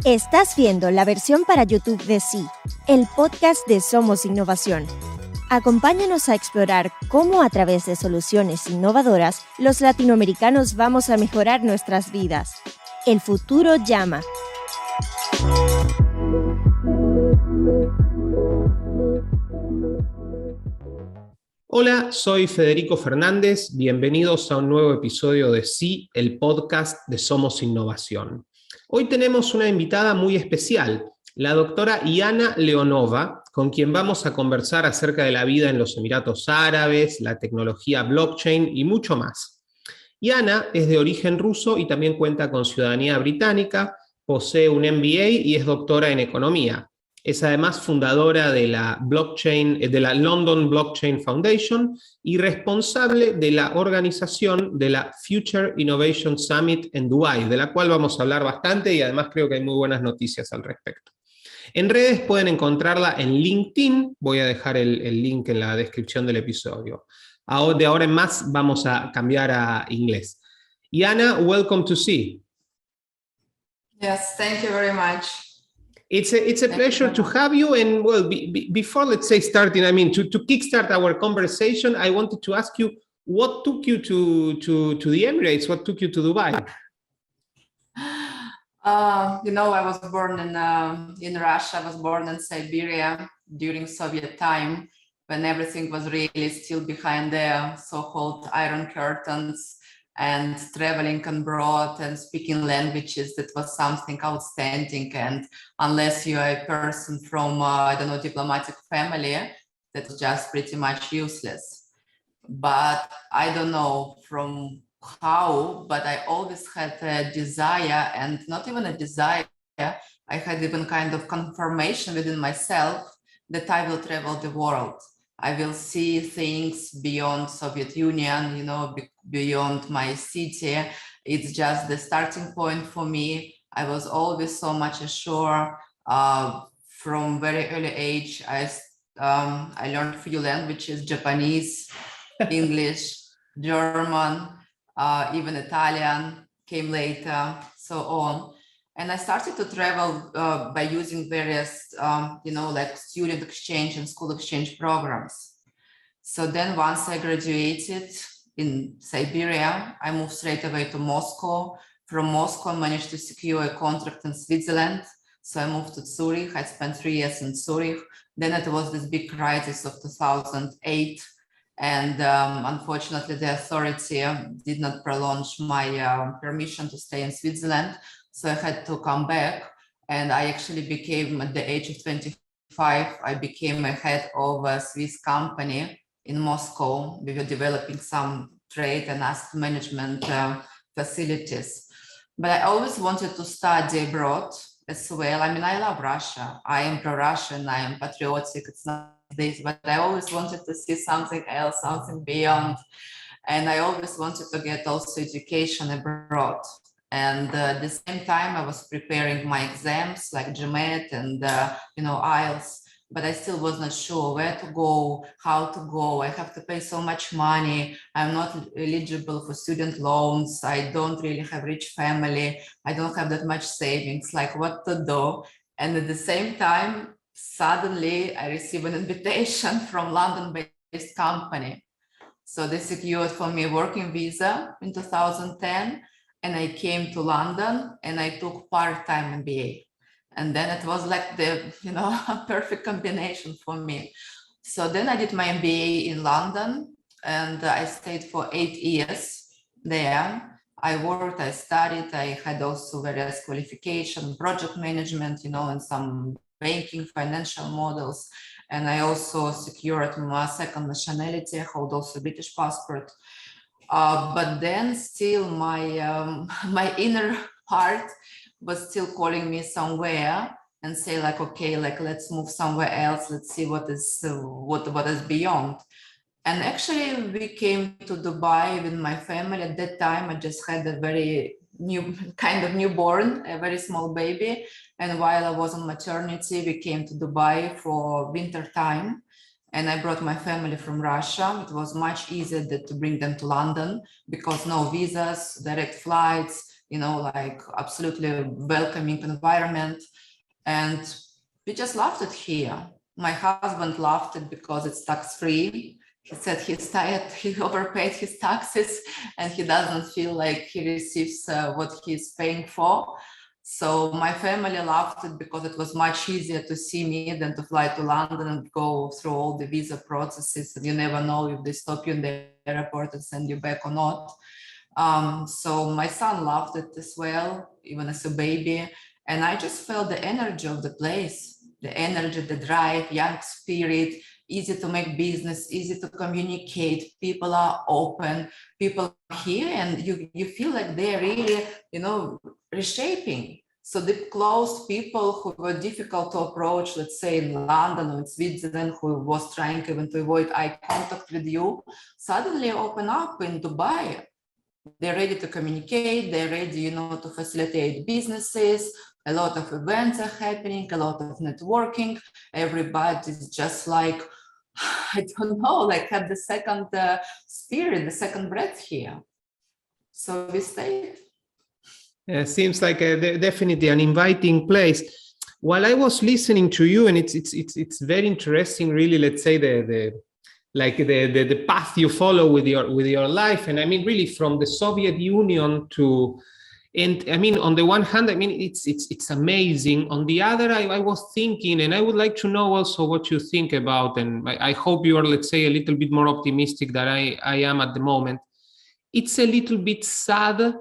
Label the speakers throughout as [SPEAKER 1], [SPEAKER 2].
[SPEAKER 1] Estás viendo la versión para YouTube de Sí, el podcast de Somos Innovación. Acompáñanos a explorar cómo a través de soluciones innovadoras los latinoamericanos vamos a mejorar nuestras vidas. El futuro llama.
[SPEAKER 2] Hola, soy Federico Fernández. Bienvenidos a un nuevo episodio de Sí, el podcast de Somos Innovación. Hoy tenemos una invitada muy especial, la doctora Yana Leonova, con quien vamos a conversar acerca de la vida en los Emiratos Árabes, la tecnología blockchain y mucho más. Yana es de origen ruso y también cuenta con ciudadanía británica, posee un MBA y es doctora en Economía. Es además fundadora de la London Blockchain Foundation y responsable de la organización de la Future Innovation Summit en Dubái, de la cual vamos a hablar bastante y además creo que hay muy buenas noticias al respecto. En redes pueden encontrarla en LinkedIn, voy a dejar el link en la descripción del episodio. De ahora en más vamos a cambiar a inglés. Yana, welcome to See.
[SPEAKER 3] Yes, thank you very much.
[SPEAKER 2] It's a pleasure to have you. And well, before let's say starting, I mean, to kickstart our conversation, I wanted to ask you, what took you to the Emirates? What took you to Dubai?
[SPEAKER 3] I was born in Russia. I was born in Siberia during Soviet time, when everything was really still behind the so-called Iron Curtains, and traveling abroad and speaking languages, that was something outstanding. And unless you are a person from, diplomatic family, that was just pretty much useless. But I don't know from how, but I always had a desire, and not even a desire, I had even kind of confirmation within myself that I will travel the world. I will see things beyond Soviet Union, beyond my city. It's just the starting point for me. I was always so much assured. From very early age, I learned a few languages: Japanese, English, German, even Italian came later, so on. And I started to travel by using various, like student exchange and school exchange programs. So then once I graduated in Siberia, I moved straight away to Moscow. From Moscow, I managed to secure a contract in Switzerland. So I moved to Zurich. I spent 3 years in Zurich. Then it was this big crisis of 2008. And unfortunately, the authority did not prolong my permission to stay in Switzerland. So I had to come back, and I actually became, at the age of 25, I became a head of a Swiss company in Moscow. We were developing some trade and asset management facilities. But I always wanted to study abroad as well. I mean, I love Russia. I am pro-Russian, I am patriotic, it's not this, but I always wanted to see something else, something beyond. And I always wanted to get also education abroad. And at the same time, I was preparing my exams like GMAT and, IELTS, but I still was not sure where to go, how to go. I have to pay so much money. I'm not eligible for student loans. I don't really have rich family. I don't have that much savings, like what to do. And at the same time, suddenly I received an invitation from London-based company. So they secured for me a working visa in 2010. And I came to London and I took part-time MBA. And then it was like the, perfect combination for me. So then I did my MBA in London, and I stayed for 8 years there. I worked, I studied, I had also various qualifications, project management, and some banking, financial models. And I also secured my second nationality. I hold also British passport. But then still my inner part was still calling me somewhere and say like, okay, like let's move somewhere else. Let's see what is beyond. And actually we came to Dubai with my family. At that time, I just had a very newborn, a very small baby. And while I was on maternity, we came to Dubai for winter time. And I brought my family from Russia. It was much easier to bring them to London because no visas, direct flights, like absolutely welcoming environment. And we just loved it here. My husband loved it because it's tax-free. He said he's tired, he overpaid his taxes, and he doesn't feel like he receives what he's paying for. So my family loved it because it was much easier to see me than to fly to London and go through all the visa processes. And you never know if they stop you in the airport and send you back or not. So my son loved it as well, even as a baby. And I just felt the energy of the place, the energy, the drive, young spirit, easy to make business, easy to communicate. People are open, people are here, and you feel like they're really, reshaping. So the close people who were difficult to approach, let's say in London or in Switzerland, who was trying even to avoid eye contact with you, suddenly open up in Dubai. They're ready to communicate, they're ready, to facilitate businesses. A lot of events are happening, a lot of networking. Everybody's just like, I don't know, like have the second spirit, the second breath here. So we stayed.
[SPEAKER 2] Seems like definitely an inviting place. While I was listening to you, and it's very interesting, really. Let's say the path you follow with your life, and I mean, really from the Soviet Union to. And I mean, on the one hand, I mean, it's amazing. On the other, I was thinking, and I would like to know also what you think about, and I hope you are, let's say, a little bit more optimistic than I am at the moment. It's a little bit sad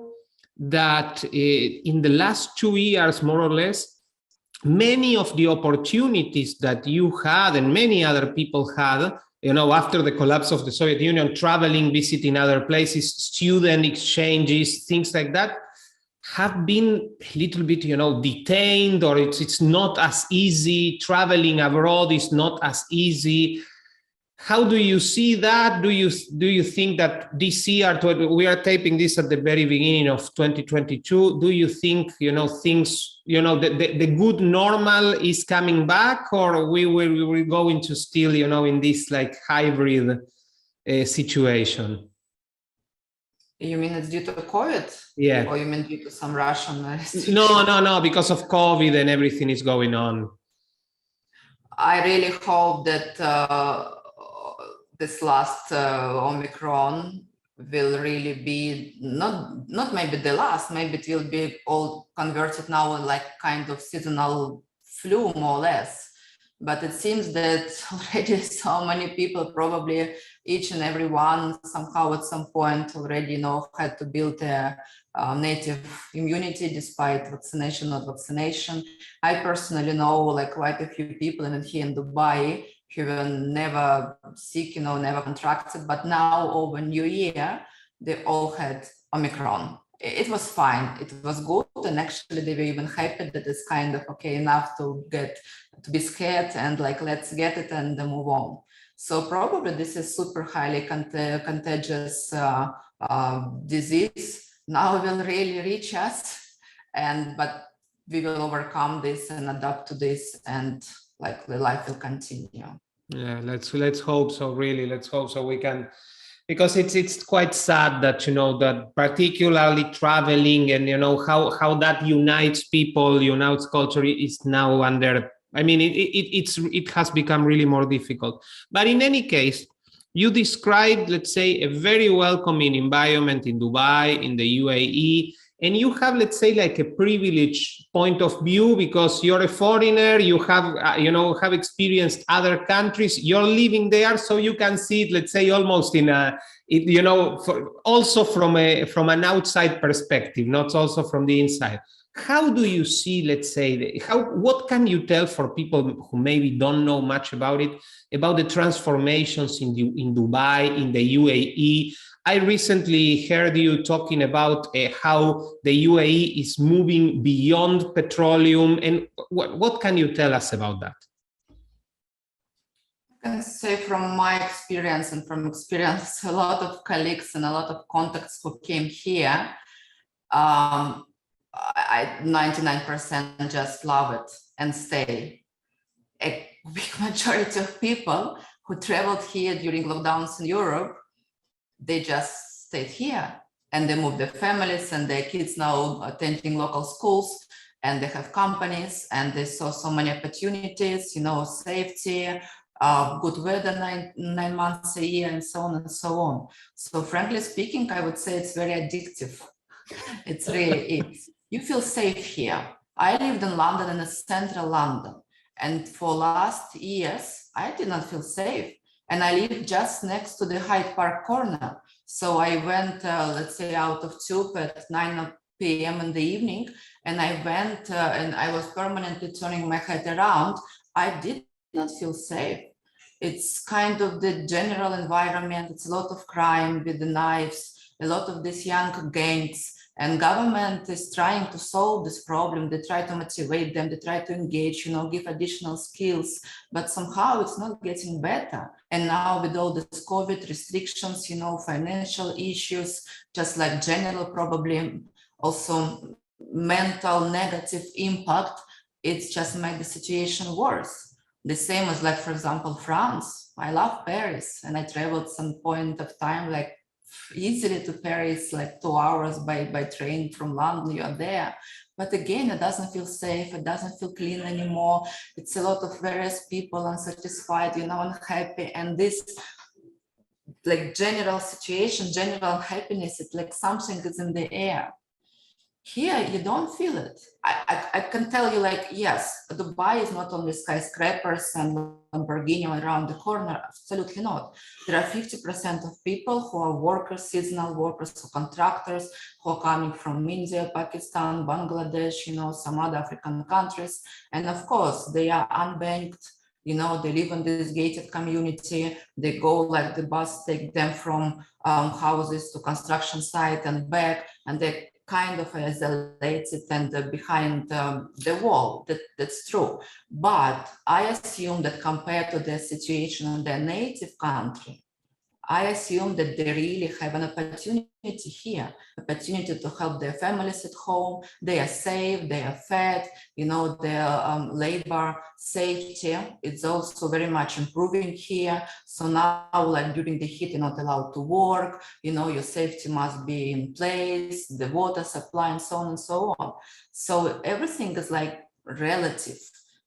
[SPEAKER 2] that in the last 2 years, more or less, many of the opportunities that you had and many other people had, after the collapse of the Soviet Union, traveling, visiting other places, student exchanges, things like that, have been a little bit, detained, or it's not as easy. Traveling abroad is not as easy. How do you see that? Do you think that this year, we are taping this at the very beginning of 2022, do you think, things, the good normal is coming back, or we're going to still, in this like hybrid situation?
[SPEAKER 3] You mean it's due to COVID?
[SPEAKER 2] Yeah.
[SPEAKER 3] Or you mean due to some Russian restrictions?
[SPEAKER 2] No, because of COVID and everything is going on.
[SPEAKER 3] I really hope that this last Omicron will really be not maybe the last, maybe it will be all converted now in like kind of seasonal flu, more or less. But it seems that already so many people, probably each and every one somehow at some point already, had to build a native immunity despite vaccination, not vaccination. I personally know like quite a few people even here in Dubai who were never sick, never contracted, but now over New Year, they all had Omicron. It was fine, it was good, and actually they were even happy that it's kind of okay enough to be scared and like, let's get it and then move on. So probably this is super highly contagious disease. Now will really reach us, but we will overcome this and adapt to this, and like the life will continue.
[SPEAKER 2] Yeah, let's hope so. Really, let's hope so. We can, because it's quite sad that that particularly traveling and how that unites people, unites culture is now under. I mean, it has become really more difficult. But in any case, you described, let's say, a very welcoming environment in Dubai, in the UAE, and you have, let's say, like a privileged point of view because you're a foreigner, you have, have experienced other countries, you're living there, so you can see it, let's say, almost in a, also from an outside perspective, not also from the inside. How do you see, let's say, what can you tell for people who maybe don't know much about it, about the transformations in Dubai, in the UAE? I recently heard you talking about how the UAE is moving beyond petroleum, and what can you tell us about that?
[SPEAKER 3] I can say from my experience and from experience, a lot of colleagues and a lot of contacts who came here, 99% just love it and stay. A big majority of people who traveled here during lockdowns in Europe, they just stayed here and they move their families and their kids now attending local schools, and they have companies, and they saw so many opportunities, safety, good weather nine months a year, and so on and so on. So frankly speaking, I would say it's very addictive. It's really it. You feel safe here. I lived in London, in central London, and for last years, I did not feel safe. And I live just next to the Hyde Park corner. So I went, let's say, out of tube at 9 p.m. in the evening, and I went and I was permanently turning my head around. I did not feel safe. It's kind of the general environment. It's a lot of crime with the knives, a lot of these young gangs, and government is trying to solve this problem. They try to motivate them, they try to engage, give additional skills, but somehow it's not getting better. And now with all these COVID restrictions, financial issues, just like general probably also mental negative impact, it's just made the situation worse. The same as, like, for example, France. I love Paris, and I traveled some point of time, like easily to Paris, like 2 hours by train from London, you're there. But again, it doesn't feel safe, it doesn't feel clean anymore. It's a lot of various people unsatisfied, unhappy, and this like general situation, general unhappiness, it's like something is in the air. Here, you don't feel it. I can tell you, like, yes, Dubai is not only skyscrapers and Lamborghini around the corner, absolutely not. There are 50% of people who are workers, seasonal workers, or contractors, who are coming from India, Pakistan, Bangladesh, some other African countries. And of course, they are unbanked, they live in this gated community. They go, like, the bus take them from houses to construction site and back, and they kind of isolated and behind the wall. That's true. But I assume that compared to their situation in their native country, I assume that they really have an opportunity here, opportunity to help their families at home. They are safe, they are fed, their labor safety, it's also very much improving here. So now, like, during the heat, you're not allowed to work, your safety must be in place, the water supply, and so on and so on. So everything is like relative.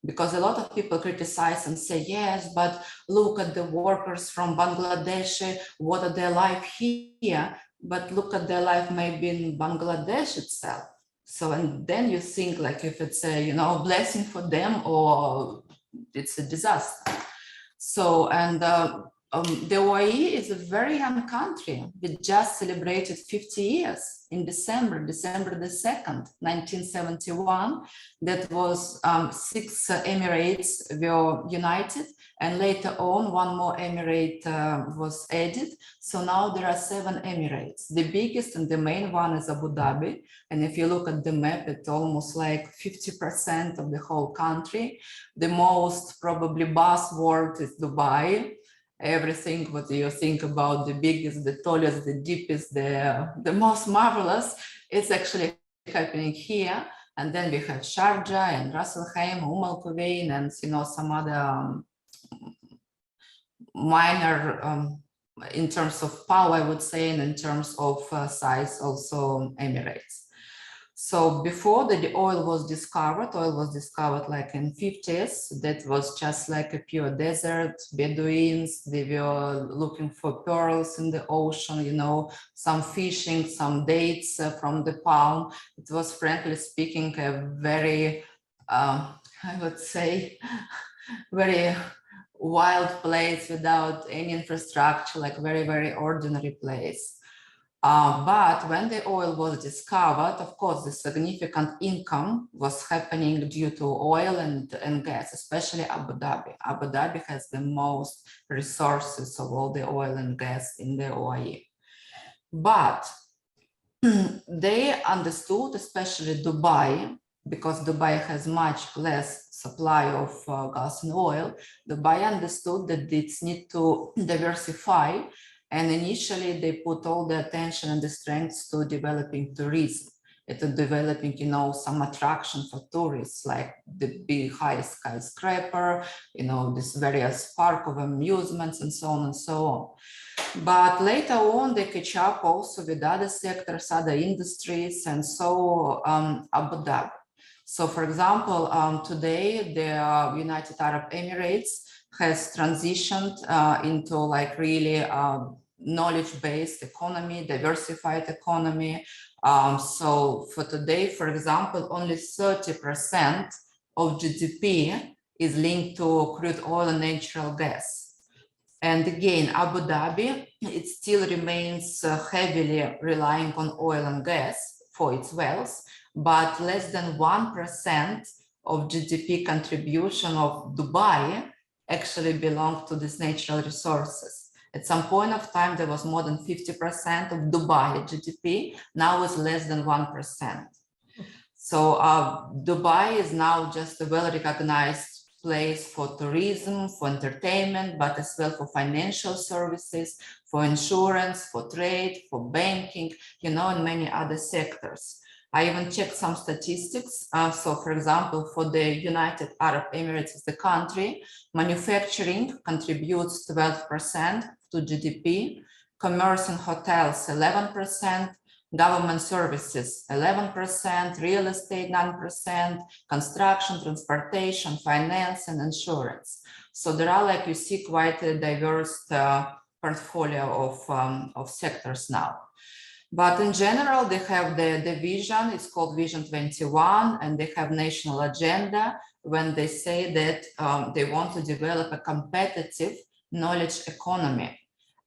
[SPEAKER 3] Because a lot of people criticize and say, yes, but look at the workers from Bangladesh, what are their life here? But look at their life maybe in Bangladesh itself. So, and then you think, like, if it's a, blessing for them or it's a disaster. So, and the UAE is a very young country. We just celebrated 50 years in December the 2nd, 1971. That was 6 Emirates were united, and later on one more Emirate was added. So now there are 7 Emirates. The biggest and the main one is Abu Dhabi. And if you look at the map, it's almost like 50% of the whole country. The most probably buzzword is Dubai. Everything what you think about the biggest, the tallest, the deepest, the most marvelous, it's actually happening here. And then we have Sharjah and Ras Al Khaimah, Al Quwain, and some other minor in terms of power, I would say, and in terms of size, also Emirates. So before the oil was discovered like in 50s. That was just like a pure desert. Bedouins, they were looking for pearls in the ocean, some fishing, some dates from the palm. It was, frankly speaking, a very, I would say, very wild place without any infrastructure, like very, very ordinary place. But when the oil was discovered, of course, the significant income was happening due to oil and gas, especially Abu Dhabi. Abu Dhabi has the most resources of all the oil and gas in the UAE. But they understood, especially Dubai, because Dubai has much less supply of gas and oil, Dubai understood that it needs to diversify. And initially, they put all the attention and the strengths to developing tourism. It's developing, some attraction for tourists, like the big high skyscraper, this various park of amusements and so on and so on. But later on, they catch up also with other sectors, other industries, and so Abu Dhabi. So, for example, today the United Arab Emirates has transitioned into like really knowledge-based economy, diversified economy. So for today, for example, only 30% of GDP is linked to crude oil and natural gas. And again, Abu Dhabi, it still remains heavily relying on oil and gas for its wealth, but less than 1% of GDP contribution of Dubai actually belong to these natural resources. At some point of time, there was more than 50% of Dubai GDP. Now it's less than 1%. So Dubai is now just a well-recognized place for tourism, for entertainment, but as well for financial services, for insurance, for trade, for banking, and many other sectors. I even checked some statistics. So, for example, for the United Arab Emirates as the country, manufacturing contributes 12% to GDP, commerce and hotels 11%, government services 11%, real estate 9%, construction, transportation, finance, and insurance. So there are, like you see, quite a diverse portfolio of sectors now. But in general, they have the vision, it's called Vision 21, and they have national agenda when they say that they want to develop a competitive knowledge economy.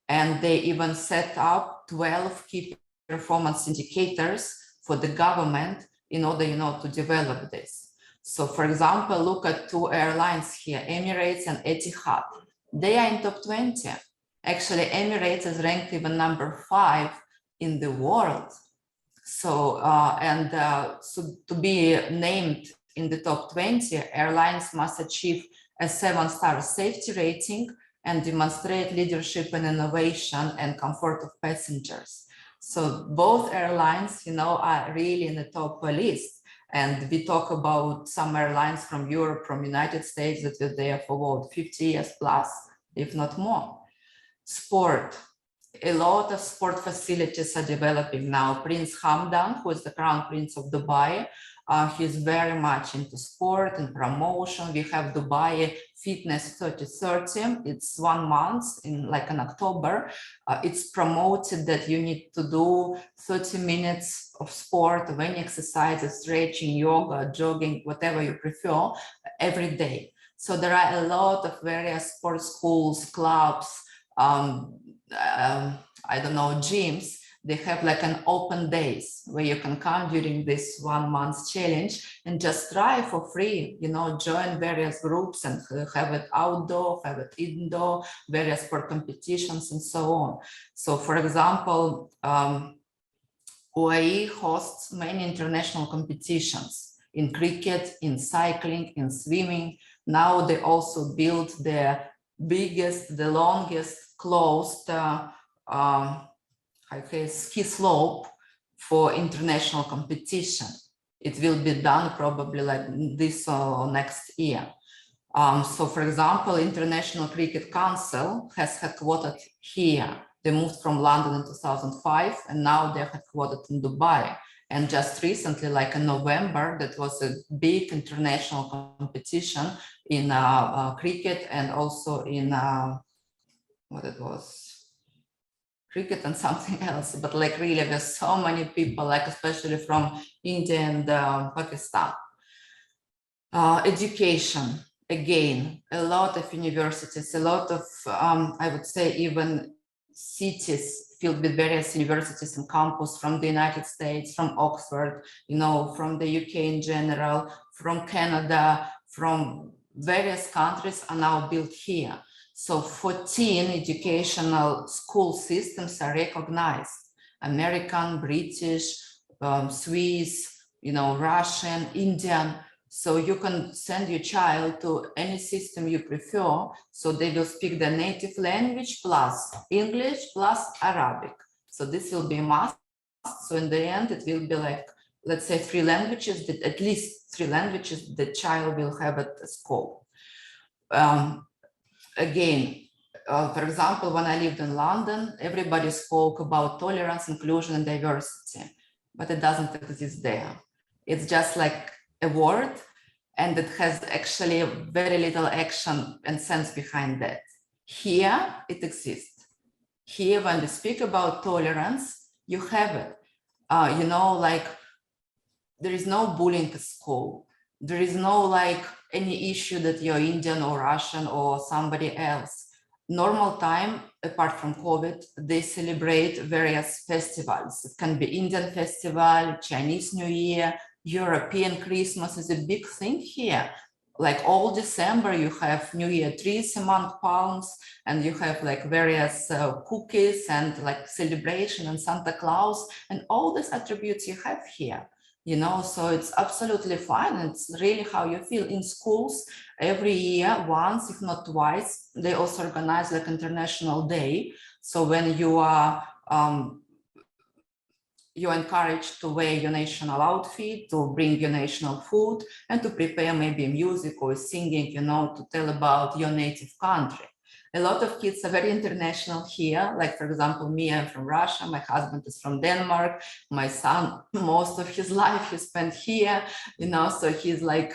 [SPEAKER 3] And they even set up 12 key performance indicators for the government in order, to develop this. So for example, look at two airlines here, Emirates and Etihad. They are in top 20. Actually, Emirates is ranked even number 5 in the world. So, so to be named in the top 20, airlines must achieve a 7-star safety rating and demonstrate leadership and innovation and comfort of passengers. So both airlines, are really in the top list. And we talk about some airlines from Europe, from United States that were there for 50 years plus, if not more. Sport. A lot of sport facilities are developing now. Prince Hamdan, who is the Crown Prince of Dubai, he's very much into sport and promotion. We have Dubai Fitness 3030. It's 1 month in October. It's promoted that you need to do 30 minutes of sport, of any exercise, stretching, yoga, jogging, whatever you prefer, every day. So there are a lot of various sports schools, clubs, gyms. They have like an open days where you can come during this 1 month challenge and just try for free, join various groups and have it outdoor, have it indoor, various sport competitions and so on. So for example, UAE hosts many international competitions in cricket, in cycling, in swimming. Now they also built the biggest, the longest closed ski slope for international competition. It will be done probably like this or next year. So for example, International Cricket Council has headquartered here. They moved from London in 2005 and now they're headquartered in Dubai. And just recently, like in November, that was a big international competition in cricket and also in cricket and something else, but like really there's so many people, like especially from India and Pakistan. Education, again, a lot of universities, a lot of, I would say even cities filled with various universities and campus from the United States, from Oxford, from the UK in general, from Canada, from various countries are now built here. So 14 educational school systems are recognized: American, British, Swiss, Russian, Indian. So you can send your child to any system you prefer. So they will speak the native language plus English plus Arabic. So this will be a must. So in the end, it will be like let's say, at least three languages the child will have at school. Again, for example, when I lived in London, everybody spoke about tolerance, inclusion, and diversity, but it doesn't exist there. It's just like a word, and it has actually very little action and sense behind that. Here, it exists. Here, when we speak about tolerance, you have it. Like, there is no bullying at school. There is no like any issue that you're Indian or Russian or somebody else. Normal time, apart from COVID, they celebrate various festivals. It can be Indian festival, Chinese New Year, European Christmas is a big thing here. Like all December, you have New Year trees among palms, and you have like various cookies and like celebration and Santa Claus, and all these attributes you have here. So it's absolutely fine. It's really how you feel. In schools, every year, once, if not twice, they also organize like International Day. So when you are you're encouraged to wear your national outfit, to bring your national food, and to prepare maybe music or singing, to tell about your native country. A lot of kids are very international here. Like, for example, me, I'm from Russia. My husband is from Denmark. My son, most of his life he spent here, so he's like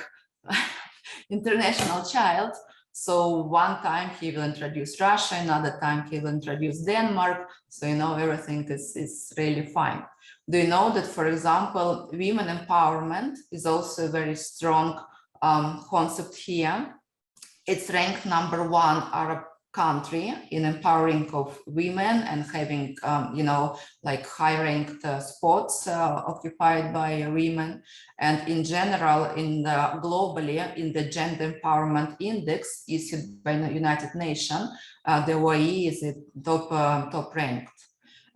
[SPEAKER 3] international child. So one time he will introduce Russia, another time he will introduce Denmark. So, everything is really fine. Do you know that, for example, women empowerment is also a very strong concept here? It's ranked #1 Arab country in empowering of women and having, like high-ranked spots occupied by women. And in general, globally, in the Gender Empowerment Index issued by the United Nations, the UAE is top ranked.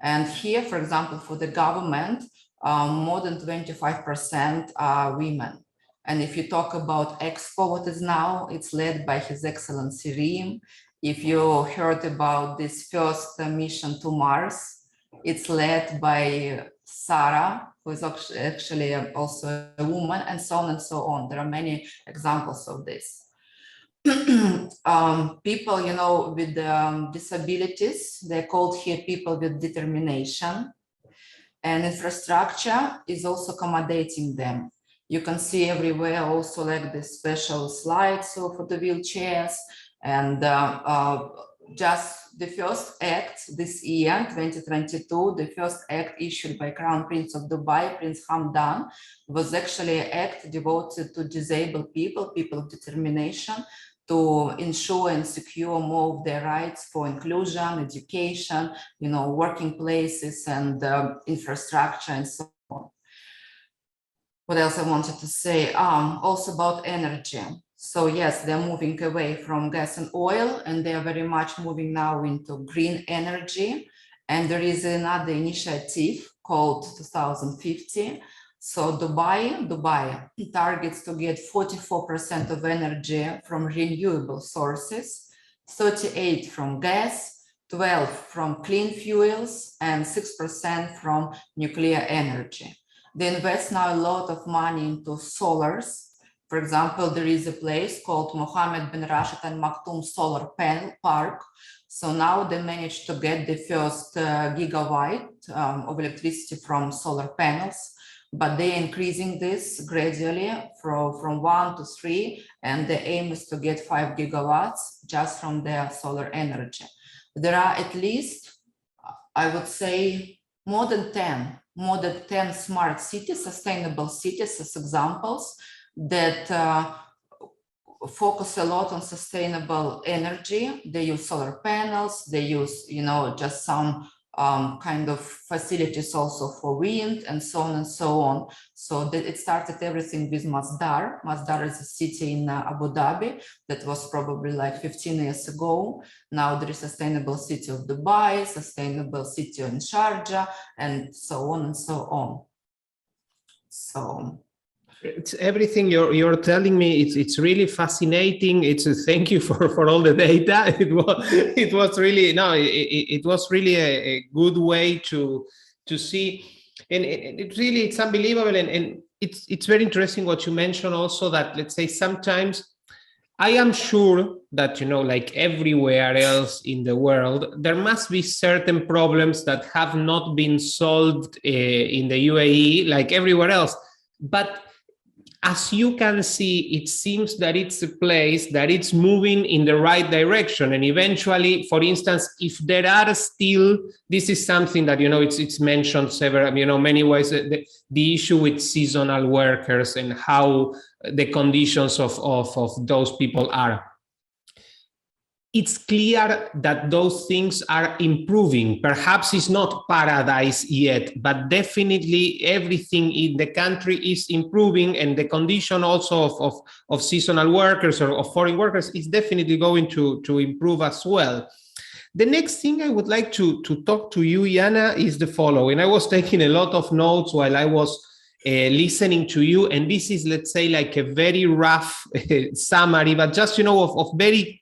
[SPEAKER 3] And here, for example, for the government, more than 25% are women. And if you talk about Expo, what is now, it's led by His Excellency Reem. If you heard about this first mission to Mars, it's led by Sarah, who is actually also a woman, and so on and so on. There are many examples of this. People, with disabilities, they're called here people with determination. And infrastructure is also accommodating them. You can see everywhere also like the special slides for the wheelchairs. And just the first act this year, 2022, the first act issued by Crown Prince of Dubai, Prince Hamdan, was actually an act devoted to disabled people of determination, to ensure and secure more of their rights for inclusion, education, working places and infrastructure and so on. What else I wanted to say? Also about energy. So yes, they're moving away from gas and oil, and they are very much moving now into green energy. And there is another initiative called 2050. So Dubai targets to get 44% of energy from renewable sources, 38% from gas, 12% from clean fuels, and 6% from nuclear energy. They invest now a lot of money into solars. For example, there is a place called Mohammed bin Rashid Al Maktoum Solar Panel Park. So now they managed to get the first gigawatt of electricity from solar panels, but they're increasing this gradually from 1 to 3, and the aim is to get 5 gigawatts just from their solar energy. There are at least, I would say, more than 10 smart cities, sustainable cities as examples that focus a lot on sustainable energy. They use solar panels, they use, just some kind of facilities also for wind and so on and so on. So it started everything with Masdar. Masdar is a city in Abu Dhabi that was probably like 15 years ago. Now there is sustainable city of Dubai, sustainable city in Sharjah, and so on and so on. So
[SPEAKER 2] it's everything you're telling me. It's really fascinating. Thank you for all the data. It was really a good way to see. And it's unbelievable. And it's very interesting what you mentioned also, that let's say sometimes I am sure that, like everywhere else in the world, there must be certain problems that have not been solved in the UAE, like everywhere else. But as you can see, it seems that it's a place that it's moving in the right direction. And eventually, for instance, if there are still, this is something that, it's mentioned several, many ways, the issue with seasonal workers and how the conditions of those people are. It's clear that those things are improving. Perhaps it's not paradise yet, but definitely everything in the country is improving, and the condition also of seasonal workers or of foreign workers is definitely going to improve as well. The next thing I would like to talk to you, Yana, is the following. I was taking a lot of notes while I was listening to you, and this is, let's say, like a very rough summary, but just, of very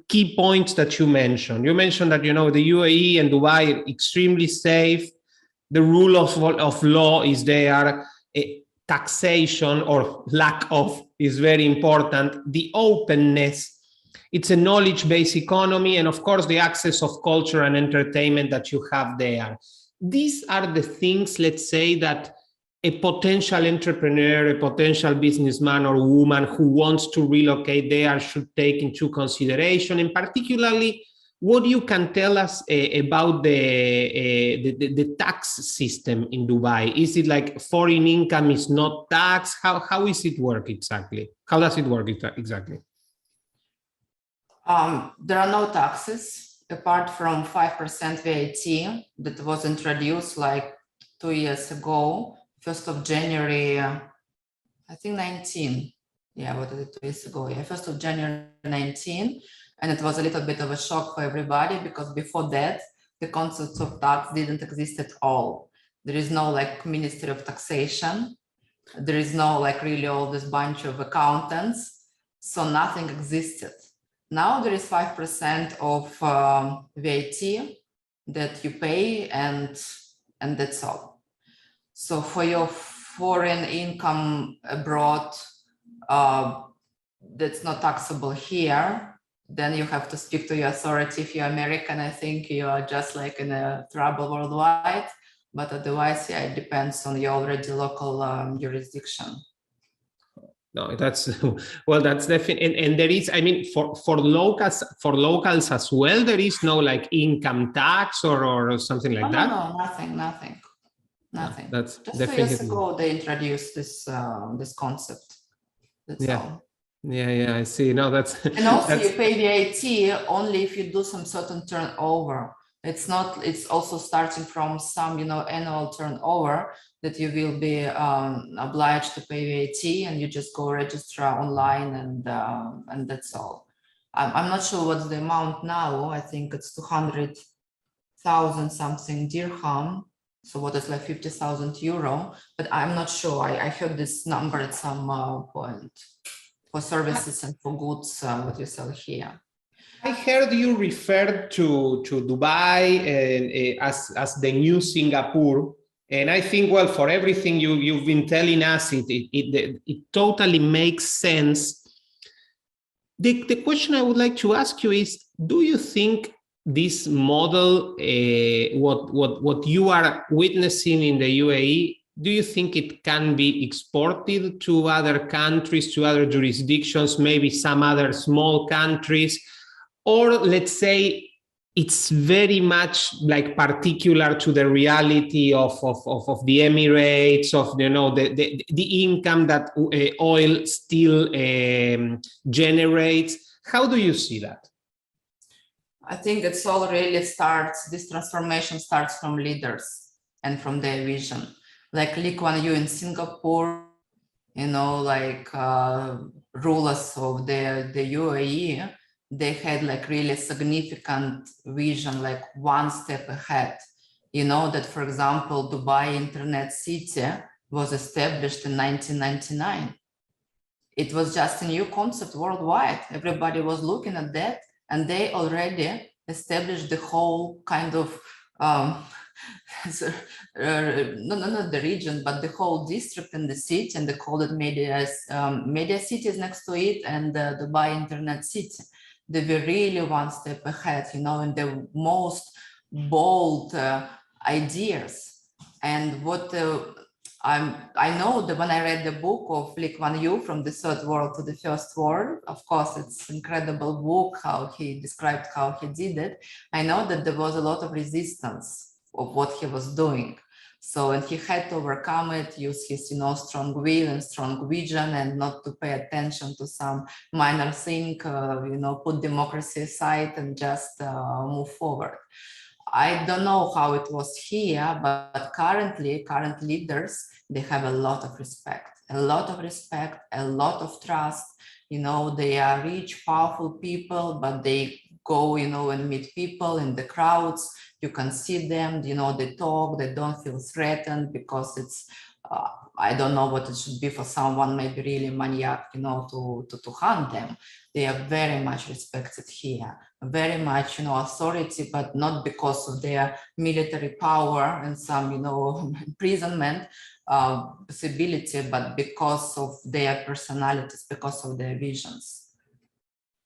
[SPEAKER 2] key points that you mentioned. You mentioned that, the UAE and Dubai are extremely safe. The rule of law is there. Taxation or lack of is very important. The openness. It's a knowledge-based economy. And of course, the access of culture and entertainment that you have there. These are the things, let's say, that a potential entrepreneur, a potential businessman or woman who wants to relocate there should take into consideration. And particularly, what you can tell us about the tax system in Dubai? Is it like foreign income is not taxed? How is it work exactly? How does it work exactly?
[SPEAKER 3] There are no taxes apart from 5% VAT that was introduced like 2 years ago. 1st of January, I think 19. Yeah, what is it, 2 years ago? Yeah, 1st of January 19. And it was a little bit of a shock for everybody, because before that, the concept of tax didn't exist at all. There is no like Ministry of Taxation. There is no like really all this bunch of accountants. So nothing existed. Now there is 5% of VAT that you pay, and that's all. So for your foreign income abroad, that's not taxable here, then you have to speak to your authority. If you're American, I think you are just like in a trouble worldwide, but otherwise, yeah, it depends on your already local jurisdiction.
[SPEAKER 2] No, that's, well, that's definitely, and there is, I mean, for locals as well, there is no like income tax or something like that?
[SPEAKER 3] No, nothing.
[SPEAKER 2] That's
[SPEAKER 3] just
[SPEAKER 2] definitely
[SPEAKER 3] 2 years ago they introduced this concept. That's all.
[SPEAKER 2] Yeah, I see. No, that's
[SPEAKER 3] and also you pay VAT only if you do some certain turnover. It's also starting from some annual turnover that you will be obliged to pay VAT, and you just go register online, and that's all. I'm not sure what's the amount now. I think it's 200,000 something dirham. So what is like 50,000 euro, but I'm not sure. I heard this number at some point for services and for goods, what you sell here.
[SPEAKER 2] I heard you referred to Dubai as the new Singapore. And I think, well, for everything you've been telling us, it totally makes sense. The question I would like to ask you is, do you think this model, what you are witnessing in the UAE, do you think it can be exported to other countries, to other jurisdictions, maybe some other small countries? Or let's say it's very much like particular to the reality of the Emirates, of the income that oil still generates? How do you see that?
[SPEAKER 3] I think it's all really this transformation starts from leaders and from their vision. Like Lee Kuan Yew in Singapore, like rulers of the UAE, they had like really significant vision, like one step ahead. That, for example, Dubai Internet City was established in 1999. It was just a new concept worldwide. Everybody was looking at that, and they already established the whole kind of so, not the region, but the whole district and the city, and they called it media cities next to it, and the Dubai Internet City. They were really one step ahead, in the most bold ideas. And what I know that when I read the book of Lee Kuan Yew, From the Third World to the First World, of course, it's an incredible book, how he described how he did it. I know that there was a lot of resistance of what he was doing. So, and he had to overcome it, use his, strong will and strong vision, and not to pay attention to some minor thing, put democracy aside and just move forward. I don't know how it was here, but current leaders, they have a lot of respect, a lot of trust. They are rich, powerful people, but they go, and meet people in the crowds. You can see them, they talk, they don't feel threatened, because it's, I don't know what it should be for someone, maybe really maniac, to hunt them. They are very much respected here, very much, authority, but not because of their military power and some, imprisonment possibility, but because of their personalities, because of their visions.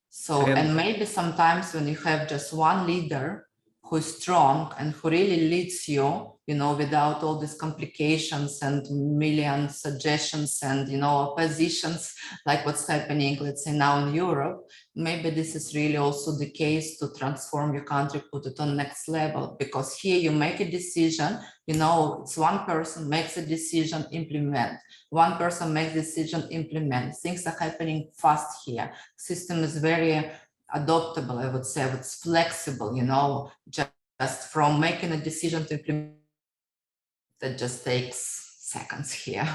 [SPEAKER 3] So, and maybe sometimes when you have just one leader who is strong and who really leads you, without all these complications and million suggestions and, oppositions, like what's happening, let's say now in Europe, maybe this is really also the case to transform your country, put it on next level, because here you make a decision, it's one person makes a decision, implement. One person makes a decision, implement. Things are happening fast here. System is very adaptable, I would say. It's flexible, just from making a decision to implement, that just takes seconds here.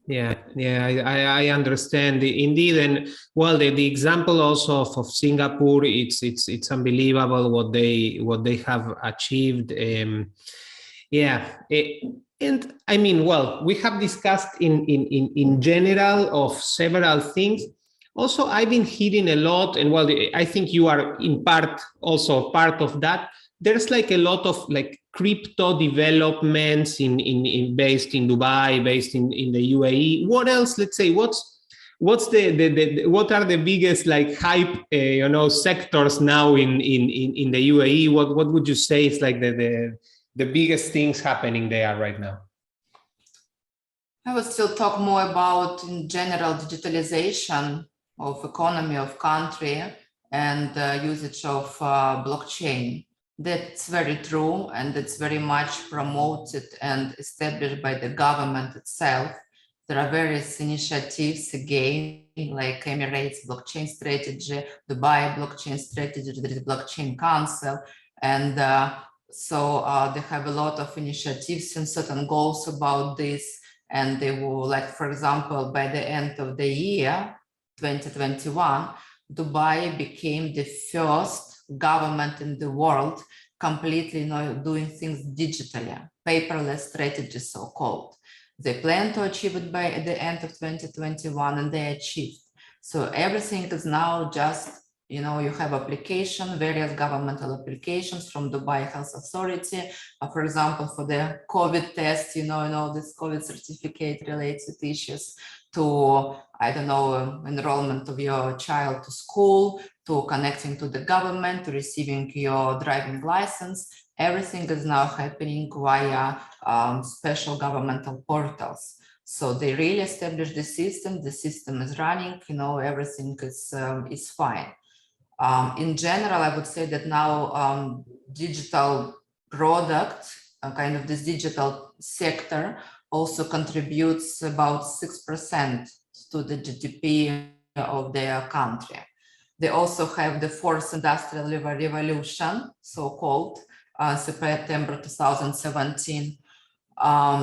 [SPEAKER 2] Yeah, I understand indeed, and well, the example also of Singapore, it's unbelievable what they have achieved. And I mean, well, we have discussed in general of several things. Also, I've been hearing a lot, and well, I think you are in part also part of that. There's like a lot of like crypto developments in based in Dubai, based in the UAE. What else? Let's say what's the what are the biggest like hype sectors now in the UAE? What would you say is like the biggest things happening there right now?
[SPEAKER 3] I would still talk more about in general digitalization of economy of country and usage of blockchain. That's very true, and it's very much promoted and established by the government itself. There are various initiatives again, like Emiratos blockchain strategy, Dubai blockchain strategy, there is blockchain council, and so they have a lot of initiatives and certain goals about this, and they will, like, for example, by the end of the year, 2021, Dubai became the first government in the world completely doing things digitally, paperless strategy, so-called. They plan to achieve it by the end of 2021, and they achieved. So everything is now just, you have application, various governmental applications from Dubai Health Authority, for example, for the COVID test, this COVID certificate related issues, to, I don't know, enrollment of your child to school, to connecting to the government, to receiving your driving license. Everything is now happening via special governmental portals. So they really established the system is running, everything is fine. In general, I would say that now digital product, kind of this digital sector, also contributes about 6% to the GDP of their country. They also have the fourth industrial revolution, so-called, September 2017.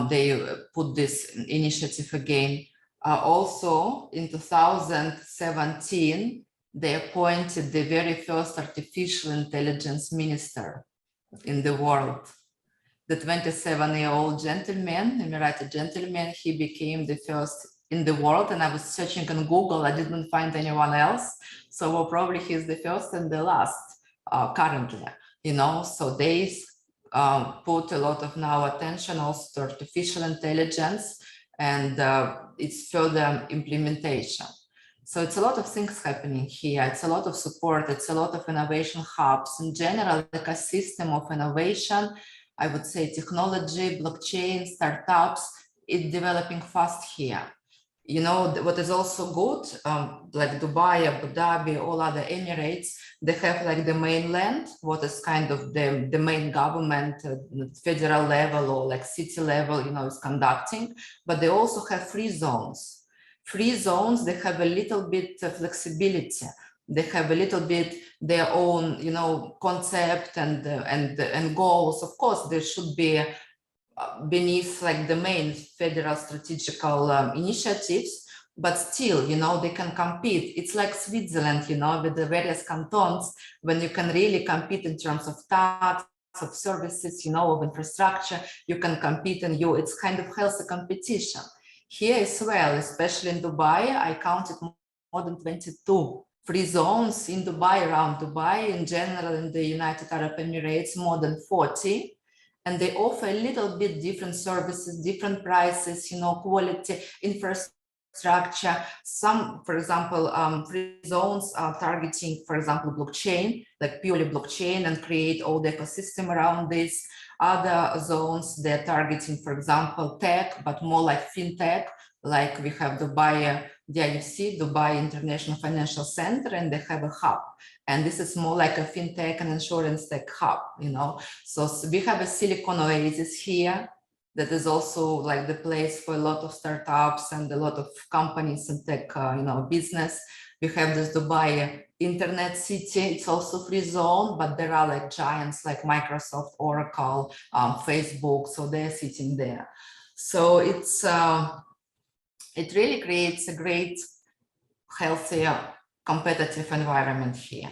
[SPEAKER 3] They put this initiative again. Also, in 2017, they appointed the very first artificial intelligence minister in the world. The 27-year-old gentleman, Emirati gentleman, he became the first in the world, and I was searching on Google, I didn't find anyone else. So probably he's the first and the last currently, so they put a lot of now attention also to artificial intelligence and its further implementation. So it's a lot of things happening here. It's a lot of support. It's a lot of innovation hubs. In general, the ecosystem of innovation, I would say technology, blockchain, startups, it's developing fast here. You know, what is also good, like Dubai, Abu Dhabi, all other Emirates, they have like the mainland, what is kind of the main government, federal level or like city level, you know, is conducting, but they also have free zones. Free zones, they have a little bit of flexibility. They have a little bit their own, you know, concept and goals. Of course, there should be beneath like the main federal strategical initiatives, but still, you know, they can compete. It's like Switzerland, you know, with the various cantons, when you can really compete in terms of tax, of services, you know, of infrastructure, you can compete and it's kind of healthy competition. Here as well, especially in Dubai, I counted more than 22 free zones in Dubai, around Dubai, in general in the United Arab Emirates, more than 40. And they offer a little bit different services, different prices, you know, quality, infrastructure. Some, for example, free zones are targeting, for example, blockchain, like purely blockchain, and create all the ecosystem around this. Other zones, they're targeting, for example, tech, but more like fintech, like we have Dubai, DIFC, Dubai International Financial Center, and they have a hub. And this is more like a fintech and insurance tech hub, you know. So we have a Silicon Oasis here that is also like the place for a lot of startups and a lot of companies and tech, you know, business. We have this Dubai Internet City. It's also free zone, but there are like giants like Microsoft, Oracle, Facebook. So they're sitting there. So it's it really creates a great, healthier, competitive environment here.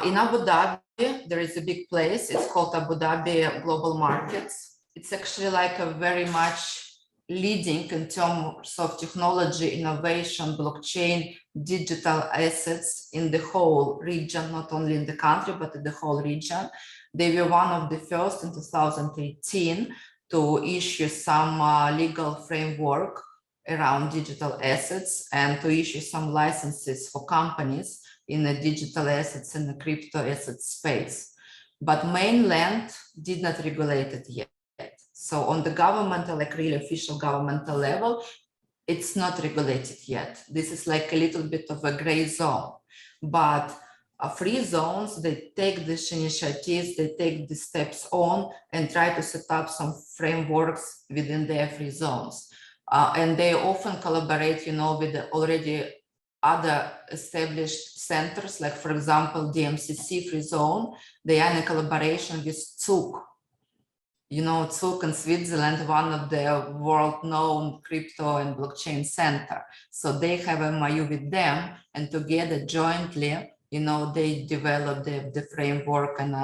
[SPEAKER 3] In Abu Dhabi, there is a big place. It's called Abu Dhabi Global Markets. It's actually like a very much leading in terms of technology, innovation, blockchain, digital assets in the whole region, not only in the country, but in the whole region. They were one of the first in 2018 to issue some legal framework around digital assets and to issue some licenses for companies in the digital assets and the crypto assets space. But mainland did not regulate it yet. So on the governmental, like really official governmental level, it's not regulated yet. This is like a little bit of a gray zone. But free zones, they take these initiatives, they take the steps on and try to set up some frameworks within their free zones. And they often collaborate, you know, with the already other established centers, like for example, DMCC free zone. They are in a collaboration with Zug. You know, Zug in Switzerland, one of the world-known crypto and blockchain center. So they have a MOU with them, and together jointly, you know, they develop the framework and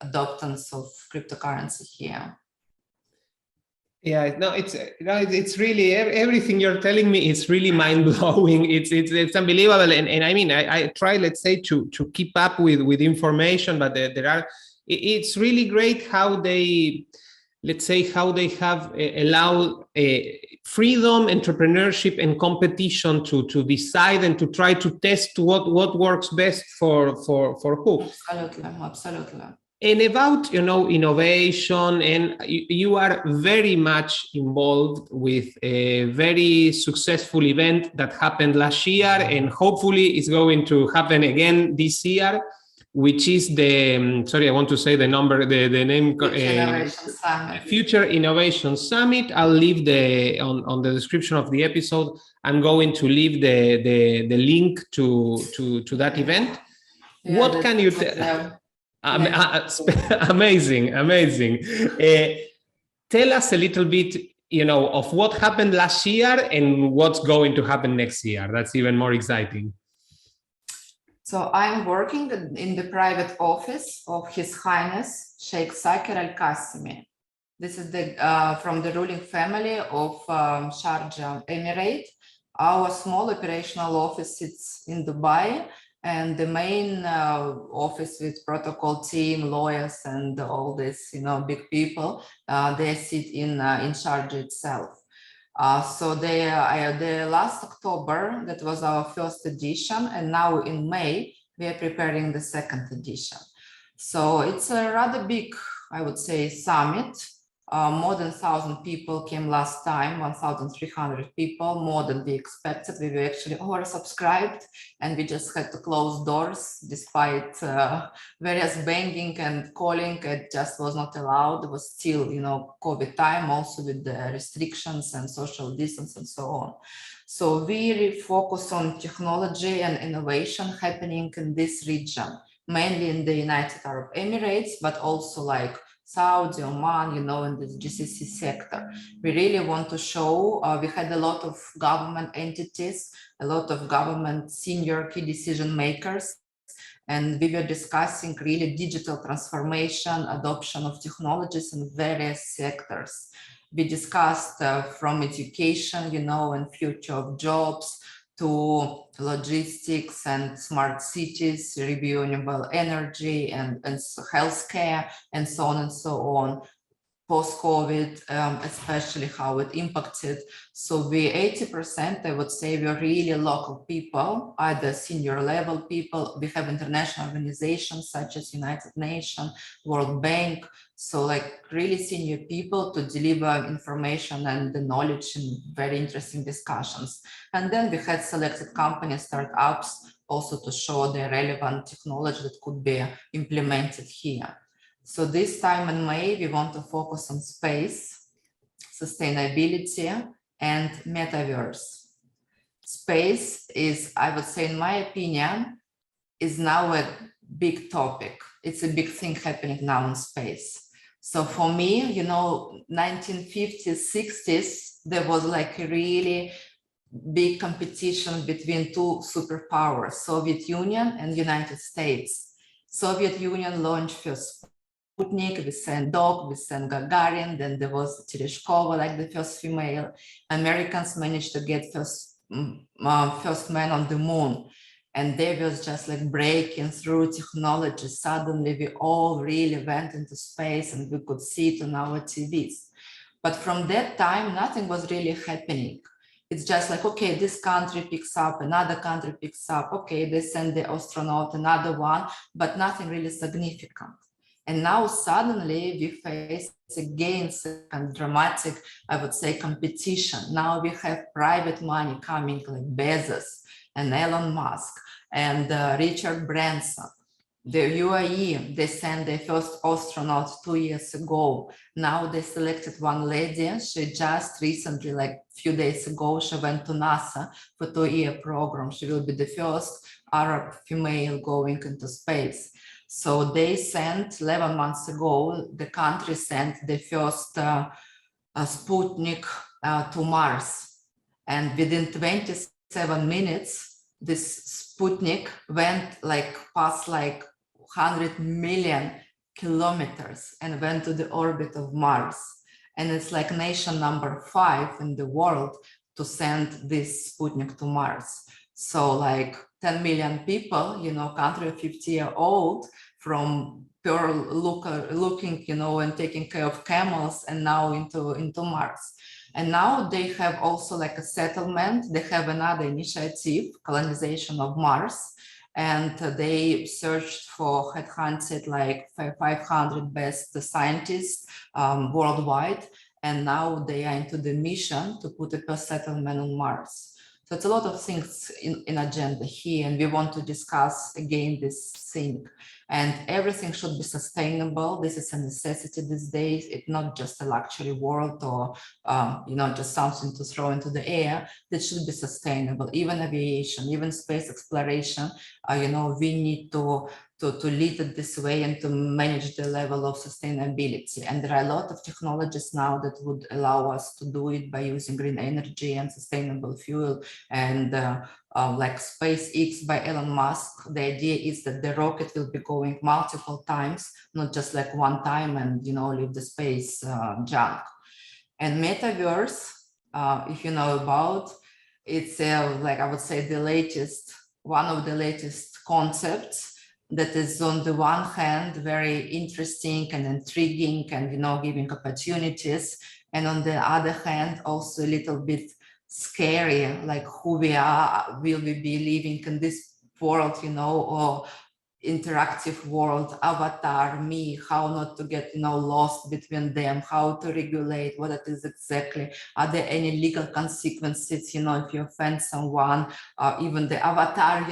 [SPEAKER 3] adoptance of cryptocurrency here.
[SPEAKER 2] Yeah, no, it's really everything you're telling me is really mind blowing. It's unbelievable, and I mean, I try, let's say, to keep up with information, but it's really great how they, let's say, how they have allowed freedom, entrepreneurship, and competition to decide and to try to test what works best for who.
[SPEAKER 3] Absolutely.
[SPEAKER 2] And about, you know, innovation, and you are very much involved with a very successful event that happened last year, and hopefully is going to happen again this year, which is the, sorry, I want to say the name. Future Innovation Summit. I'll leave on the description of the episode. I'm going to leave the link to that event. Yeah, what can you tell? Amazing. Tell us a little bit, you know, of what happened last year and what's going to happen next year. That's even more exciting.
[SPEAKER 3] So I'm working in the private office of His Highness Sheikh Saker Al Qasimi. This is from the ruling family of Sharjah Emirate. Our small operational office sits in Dubai, And the main office with protocol team, lawyers, and all this, big people, they sit in charge itself. So the last October, that was our first edition, and now in May, we are preparing the second edition. So it's a rather big, I would say, summit. More than 1,000 people came last time, 1,300 people, more than we expected. We were actually oversubscribed, and we just had to close doors despite various banging and calling. It just was not allowed. It was still, COVID time, also with the restrictions and social distance and so on. So we really focus on technology and innovation happening in this region, mainly in the United Arab Emirates, but also like Saudi, Oman, in the GCC sector. We really want to show, we had a lot of government entities, a lot of government senior key decision makers, and we were discussing really digital transformation, adoption of technologies in various sectors. We discussed from education, and future of jobs, to logistics and smart cities, renewable energy and healthcare, and so on and so on. Post-COVID, especially how it impacted. So we 80%, I would say, we're really local people, either senior level people. We have international organizations such as United Nations, World Bank. So like really senior people to deliver information and the knowledge in very interesting discussions. And then we had selected companies, startups, also to show the relevant technology that could be implemented here. So this time in May, we want to focus on space, sustainability, and metaverse. Space is, I would say, in my opinion, is now a big topic. It's a big thing happening now in space. So for me, 1950s, 60s, there was like a really big competition between two superpowers, Soviet Union and United States. Soviet Union launched first Sputnik, we sent Dog, we sent Gagarin, then there was Tereshkova, like the first female. Americans managed to get first man on the moon. And they was just like breaking through technology. Suddenly we all really went into space and we could see it on our TVs. But from that time, nothing was really happening. It's just like, okay, this country picks up, another country picks up, okay, they send the astronaut, another one, but nothing really significant. And now suddenly we face again a dramatic, I would say, competition. Now we have private money coming like Bezos and Elon Musk and Richard Branson. The UAE, they sent their first astronaut 2 years ago. Now they selected one lady. She just recently, like a few days ago, she went to NASA for 2-year program. She will be the first Arab female going into space. So they sent 11 months ago, the country sent the first Sputnik to Mars. And within 27 minutes, this Sputnik went past 100 million kilometers and went to the orbit of Mars. And it's like nation number 5 in the world to send this Sputnik to Mars. So like 10 million people, country of 50-year-old, from pure looking, and taking care of camels, and now into Mars. And now they have also like a settlement. They have another initiative, colonization of Mars. And they searched for, headhunted like 500 best scientists worldwide. And now they are into the mission to put a first settlement on Mars. So it's a lot of things in agenda here, and we want to discuss again this thing. And everything should be sustainable. This is a necessity these days. It's not just a luxury world or just something to throw into the air. This should be sustainable. Even aviation, even space exploration. We need to lead it this way and to manage the level of sustainability. And there are a lot of technologies now that would allow us to do it by using green energy and sustainable fuel. And like SpaceX by Elon Musk, the idea is that the rocket will be going multiple times, not just like one time and, leave the space junk. And metaverse, if you know about, it's like I would say one of the latest concepts that is on the one hand very interesting and intriguing and giving opportunities, and on the other hand also a little bit scary, like who we are, will we be living in this world, or interactive world, avatar, me, how not to get lost between them, how to regulate what it is exactly, are there any legal consequences, if you offend someone, even the avatar,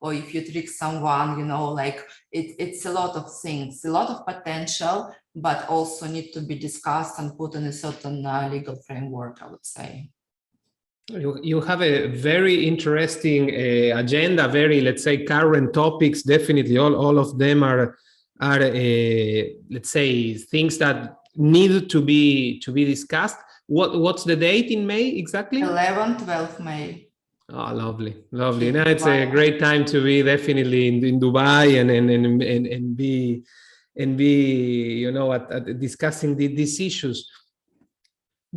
[SPEAKER 3] or if you trick someone, like it's a lot of things, a lot of potential, but also need to be discussed and put in a certain legal framework, I would say.
[SPEAKER 2] You have a very interesting agenda, very, let's say, current topics. Definitely, all of them are let's say, things that need to be discussed. What's the date in May exactly?
[SPEAKER 3] 12 May.
[SPEAKER 2] Oh, lovely. Now it's a great time to be definitely in Dubai and be at discussing these issues.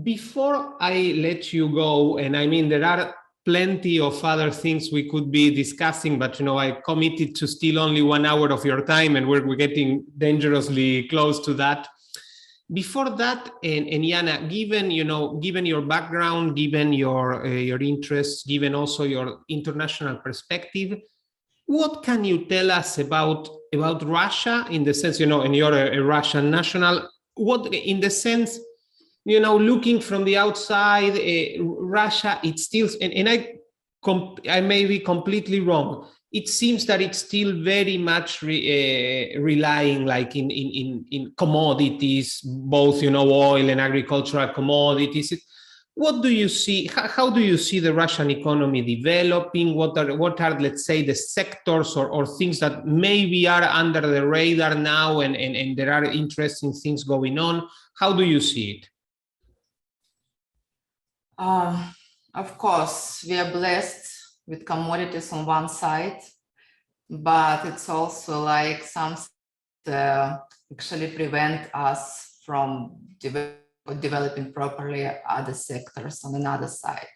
[SPEAKER 2] Before I let you go, and I mean, there are plenty of other things we could be discussing, but I committed to steal only 1 hour of your time, and we're getting dangerously close to that. Before that, and Yana, given your background, given your interests, given also your international perspective, what can you tell us about Russia, in the sense, and you're a Russian national, what in the sense, looking from the outside, Russia, it's still, and I may be completely wrong, it seems that it's still very much relying like in commodities, both, oil and agricultural commodities. What do you see? How do you see the Russian economy developing? What are, let's say, the sectors or things that maybe are under the radar now and there are interesting things going on? How do you see it?
[SPEAKER 3] Of course, we are blessed with commodities on one side, but it's also like something that actually prevent us from developing properly other sectors on another side.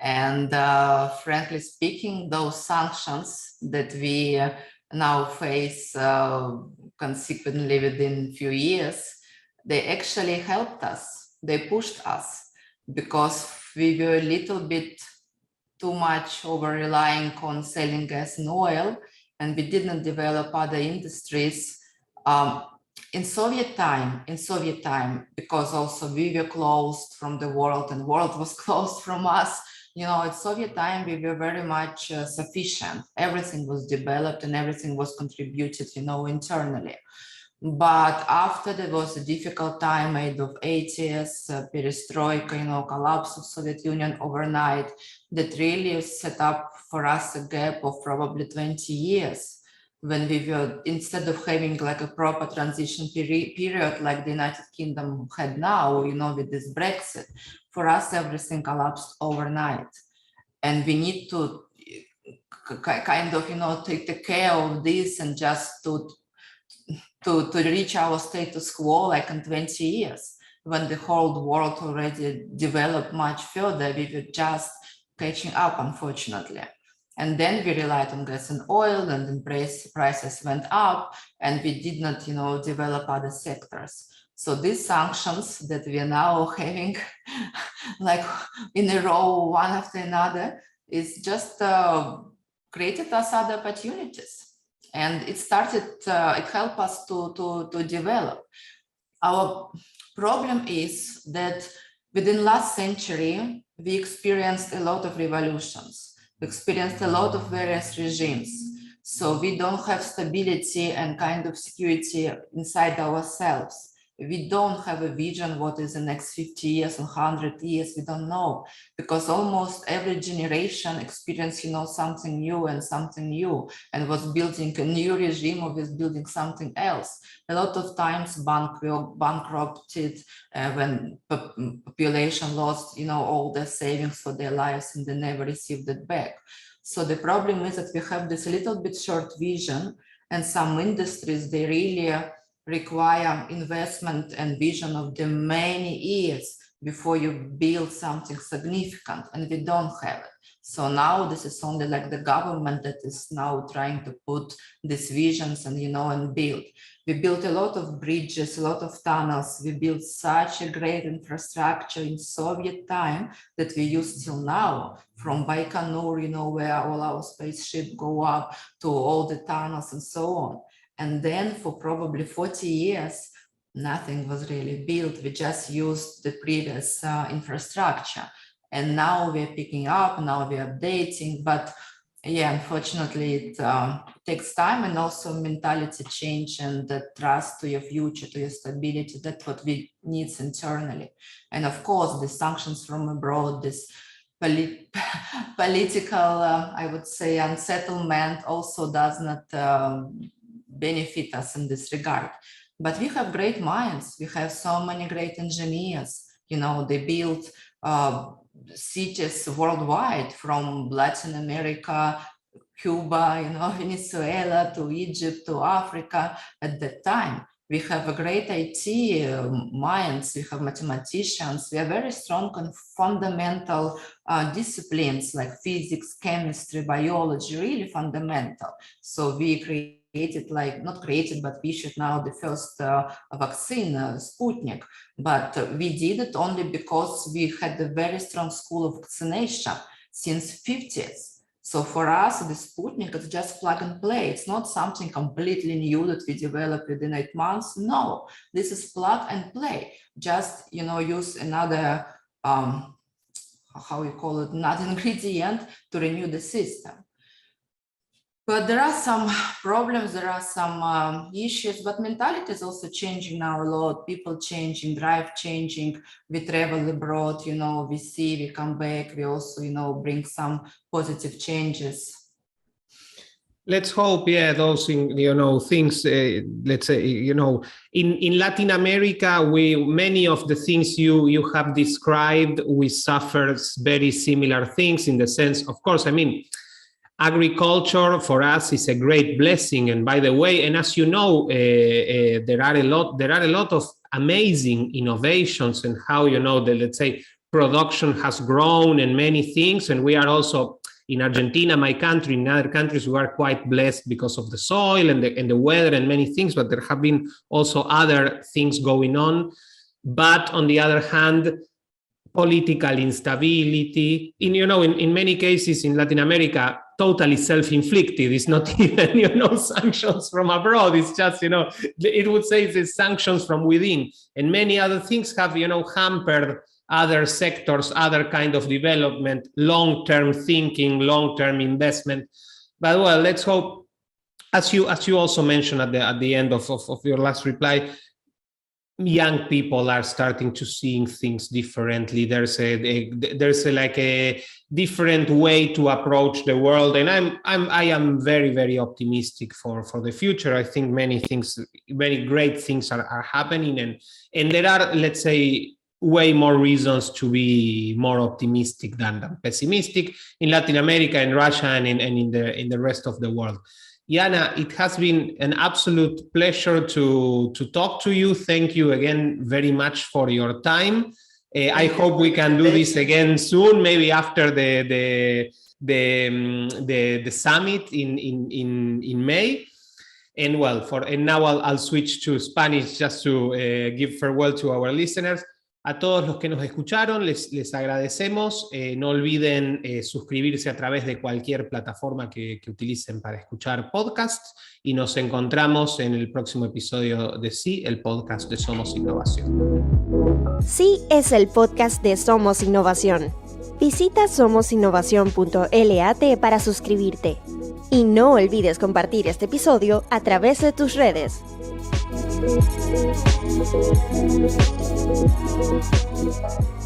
[SPEAKER 3] And frankly speaking, those sanctions that we now face consequently within a few years, they actually helped us, they pushed us, because we were a little bit too much over relying on selling gas and oil, and we didn't develop other industries. In Soviet time, because also we were closed from the world and the world was closed from us, at Soviet time, we were very much sufficient. Everything was developed and everything was contributed, internally. But after there was a difficult time made of 80s, perestroika, collapse of Soviet Union overnight, that really set up for us a gap of probably 20 years, when we were, instead of having like a proper transition period like the United Kingdom had now, with this Brexit, for us everything collapsed overnight. And we need to kind of, take care of this and just to reach our status quo like in 20 years, when the whole world already developed much further. We were just catching up, unfortunately. And then we relied on gas and oil, and then prices went up, and we did not, develop other sectors. So these sanctions that we are now having like in a row, one after another, is just created us other opportunities. And it helped us to develop. Our problem is that within last century, we experienced a lot of revolutions. We experienced a lot of various regimes. So we don't have stability and kind of security inside ourselves. We don't have a vision what is the next 50 years and 100 years, we don't know, because almost every generation experienced, something new and was building a new regime or was building something else. A lot of times bankrupted when population lost, all their savings for their lives and they never received it back. So the problem is that we have this little bit short vision, and some industries, they really require investment and vision of the many years before you build something significant, and we don't have it. So now this is only like the government that is now trying to put these visions and, and build. We built a lot of bridges, a lot of tunnels. We built such a great infrastructure in Soviet time that we use till now, from Baikonur, where all our spaceships go up, to all the tunnels and so on. And then for probably 40 years, nothing was really built. We just used the previous infrastructure. And now we're picking up, now we're updating, but yeah, unfortunately, it takes time, and also mentality change and the trust to your future, to your stability. That's what we need internally. And of course, the sanctions from abroad, this political, I would say, unsettlement also does not benefit us in this regard. But we have great minds. We have so many great engineers. They build cities worldwide, from Latin America, Cuba, Venezuela, to Egypt, to Africa at that time. We have a great IT minds, we have mathematicians, we are very strong on fundamental disciplines like physics, chemistry, biology, really fundamental. So we created, not created, but we issued now the first vaccine, Sputnik. But we did it only because we had a very strong school of vaccination since 50s. So for us, the Sputnik is just plug and play. It's not something completely new that we developed within 8 months. No, this is plug and play. Just, use another, another ingredient to renew the system. But there are some problems, there are some issues, but mentality is also changing now a lot. People changing, drive changing, we travel abroad, we see, we come back, we also, bring some positive changes.
[SPEAKER 2] Let's hope, those things. Let's say, in Latin America, many of the things you have described, we suffer very similar things in the sense, of course, agriculture for us is a great blessing, and by the way, and as you know, there are a lot of amazing innovations and how let's say production has grown and many things, and we are also in Argentina, my country, in other countries, we are quite blessed because of the soil and the weather and many things, but there have been also other things going on. But on the other hand, political instability, in many cases in Latin America, totally self-inflicted. It's not even, sanctions from abroad. It's just, it would say it's sanctions from within. And many other things have, hampered other sectors, other kind of development, long-term thinking, long-term investment. But well, let's hope, as you also mentioned at the end of your last reply, young people are starting to seeing things differently. There's a different way to approach the world, and I am very, very optimistic for the future. I think many great things are happening, and there are, let's say, way more reasons to be more optimistic than pessimistic in Latin America, in Russia, and in the rest of the world. Yana, it has been an absolute pleasure to talk to you. Thank you again very much for your time. I hope we can do this again soon, maybe after the summit in May. And now I'll switch to Spanish just to give farewell to our listeners. A todos los que nos escucharon, les agradecemos. No olviden suscribirse a través de cualquier plataforma que utilicen para escuchar podcasts, y nos encontramos en el próximo episodio de Sí, el podcast de Somos Innovación.
[SPEAKER 1] Sí es el podcast de Somos Innovación. Visita somosinnovación.lat para suscribirte. Y no olvides compartir este episodio a través de tus redes. Thank you.